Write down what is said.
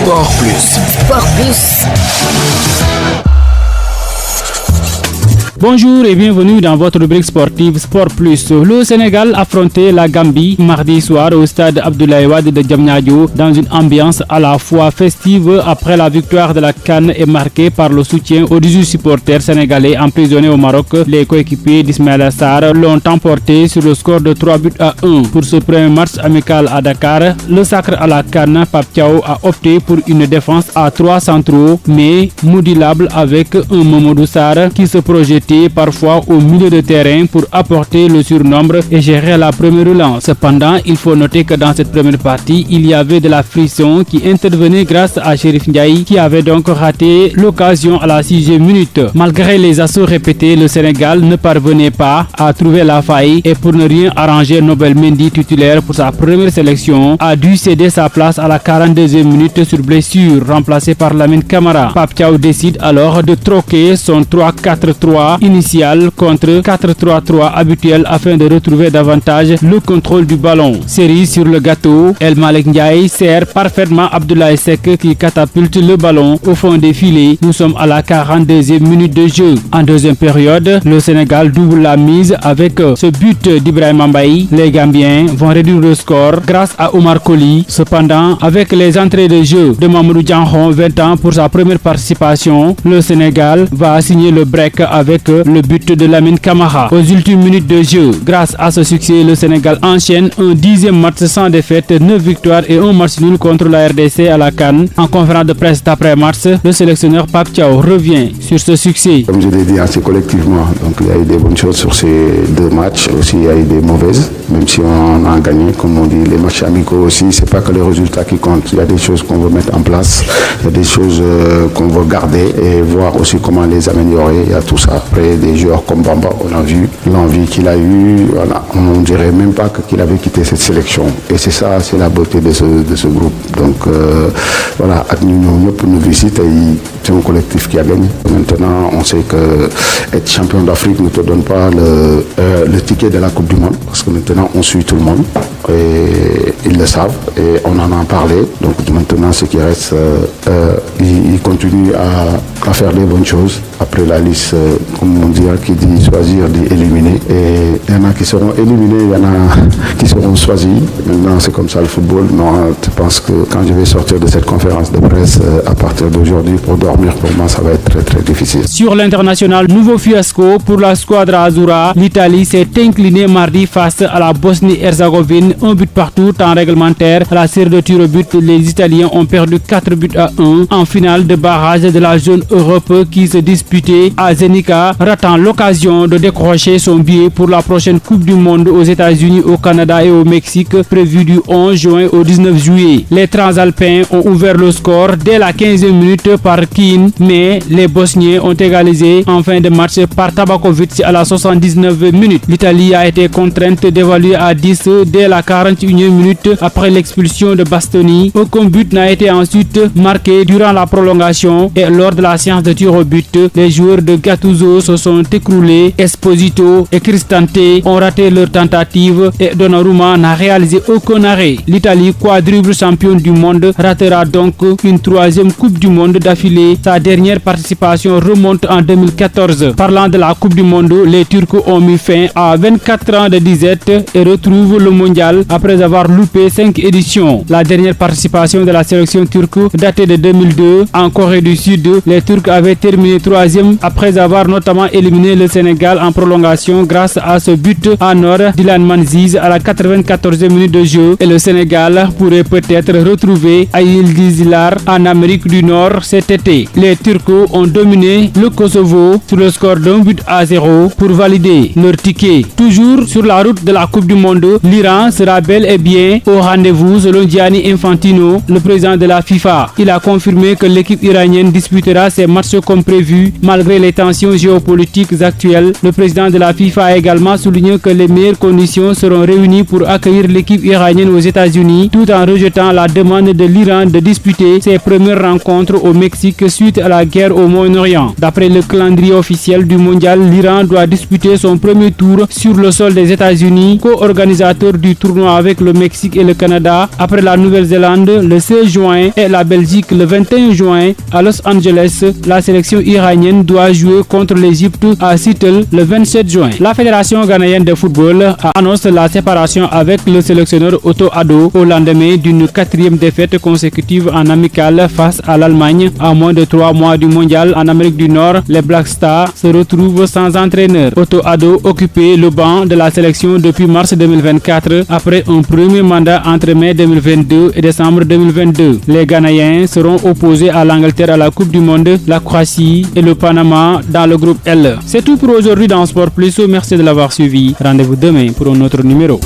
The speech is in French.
Sport Plus. Sport Plus. Bonjour et bienvenue dans votre rubrique sportive Sport Plus. Le Sénégal affrontait la Gambie mardi soir au stade Abdoulaye Wade de Diamniadio dans une ambiance à la fois festive après la victoire de la CAN et marquée par le soutien aux 18 supporters sénégalais emprisonnés au Maroc. Les coéquipiers d'Ismaïla Sarr l'ont emporté sur le score de 3-1. Pour ce premier match amical à Dakar, le sacre à la CAN, Pape Thiaw a opté pour une défense à 3 centraux mais modulable avec un Mamadou Sarr qui se projetait parfois au milieu de terrain pour apporter le surnombre et gérer la première relance. Cependant, il faut noter que dans cette première partie, il y avait de la frisson qui intervenait grâce à Chérif Ndiaye qui avait donc raté l'occasion à la 6e minute. Malgré les assauts répétés, le Sénégal ne parvenait pas à trouver la faille et pour ne rien arranger, Nobel Mendy, titulaire pour sa première sélection, a dû céder sa place à la 42e minute sur blessure, remplacé par Lamine Camara. Pape Thiaw décide alors de troquer son 3-4-3 initial contre 4-3-3 habituel afin de retrouver davantage le contrôle du ballon. Série sur le gâteau, El Malick Ndiaye sert parfaitement Abdoulaye Seck qui catapulte le ballon au fond des filets. Nous sommes à la 42e minute de jeu. En deuxième période, le Sénégal double la mise avec ce but d'Ibrahima Mbaye. Les Gambiens vont réduire le score grâce à Omar Colley. Cependant, avec les entrées de jeu de Mamadou Diankhon, 20 ans pour sa première participation, le Sénégal va signer le break avec le but de Lamine Camara. Aux ultimes minutes de jeu, grâce à ce succès, le Sénégal enchaîne un 10e match sans défaite, 9 victoires et un match nul contre la RDC à la CAN. En conférence de presse d'après-match, le sélectionneur Pape Thiaw revient sur ce succès. Comme je l'ai dit, c'est collectivement. Donc il y a eu des bonnes choses sur ces deux matchs. Aussi, il y a eu des mauvaises, même si on a gagné. Comme on dit, les matchs amicaux aussi, c'est pas que les résultats qui comptent. Il y a des choses qu'on veut mettre en place, il y a des choses qu'on veut garder et voir aussi comment les améliorer. Il y a tout ça. Après, des joueurs comme Bamba, on a vu l'envie qu'il a eue. Voilà. On ne dirait même pas qu'il avait quitté cette sélection. Et c'est ça, c'est la beauté de ce groupe. Donc voilà, nous pour nous visiter, c'est un collectif qui a gagné. Maintenant, on sait que être champion d'Afrique ne te donne pas le ticket de la Coupe du Monde. Parce que maintenant, on suit tout le monde. Et ils le savent. Et on en a parlé. Donc maintenant, ce qui reste, ils continuent à faire les bonnes choses. Après la liste, comme on dirait, qui dit choisir, dit éliminer. Et il y en a qui seront éliminés, il y en a qui seront choisis. Maintenant, c'est comme ça le football. Moi, je pense que quand je vais sortir de cette conférence de presse, à partir d'aujourd'hui, pour dormir, pour moi, ça va être très, très difficile. Sur l'international, nouveau fiasco pour la squadra Azzurra. L'Italie s'est inclinée mardi face à la Bosnie-Herzégovine. Un but partout en réglementaire. À la série de tirs au but, les Italiens ont perdu 4-1 en finale de barrage de la zone Europe qui se disputait à Zenica, ratant l'occasion de décrocher son billet pour la prochaine Coupe du Monde aux États-Unis, au Canada et au Mexique, prévue du 11 juin au 19 juillet. Les Transalpins ont ouvert le score dès la 15e minute par Keane, mais les Bosniens ont égalisé en fin de match par Tabakovic à la 79e minute. L'Italie a été contrainte d'évaluer à 10 dès la 41e minute après l'expulsion de Bastoni. Aucun but n'a été ensuite marqué durant la prolongation et lors de la séance de tir au but, les joueurs de Gattuso se sont écroulés. Esposito et Cristante ont raté leur tentative et Donnarumma n'a réalisé aucun arrêt. L'Italie, quadruple championne du monde, ratera donc une 3e Coupe du Monde d'affilée. Sa dernière participation remonte en 2014. Parlant de la Coupe du Monde, les Turcs ont mis fin à 24 ans de disette et retrouvent le mondial après avoir loupé 5 éditions. La dernière participation de la sélection turque datait de 2002. En Corée du Sud, les Turcs avaient terminé 3e après avoir notamment éliminé le Sénégal en prolongation grâce à ce but en or d'Ilan Manziz à la 94e minute de jeu. Et le Sénégal pourrait peut-être retrouver Aïl Dizilar en Amérique du Nord cet été. Les Turcs ont dominé le Kosovo sur le score d'1-0 pour valider leur ticket. Toujours sur la route de la Coupe du Monde, l'Iran sera bel et bien au rendez-vous selon Gianni Infantino, le président de la FIFA. Il a confirmé que l'équipe iranienne disputera ses matchs comme prévu malgré les tensions géopolitiques géopolitiques actuelles. Le président de la FIFA a également souligné que les meilleures conditions seront réunies pour accueillir l'équipe iranienne aux États-Unis, tout en rejetant la demande de l'Iran de disputer ses premières rencontres au Mexique suite à la guerre au Moyen-Orient. D'après le calendrier officiel du mondial, l'Iran doit disputer son premier tour sur le sol des États-Unis, co-organisateur du tournoi avec le Mexique et le Canada, après la Nouvelle-Zélande le 16 juin et la Belgique le 21 juin. À Los Angeles, la sélection iranienne doit jouer contre l'Égypte à Seattle le 27 juin. La Fédération ghanéenne de football a annoncé la séparation avec le sélectionneur Otto Addo au lendemain d'une 4e défaite consécutive en amical face à l'Allemagne. À moins de 3 mois du mondial en Amérique du Nord, les Black Stars se retrouvent sans entraîneur. Otto Addo occupait le banc de la sélection depuis mars 2024 après un premier mandat entre mai 2022 et décembre 2022. Les Ghanéens seront opposés à l'Angleterre à la Coupe du Monde, la Croatie et le Panama dans le groupe L. C'est tout pour aujourd'hui dans Sport Plus. Merci de l'avoir suivi. Rendez-vous demain pour un autre numéro.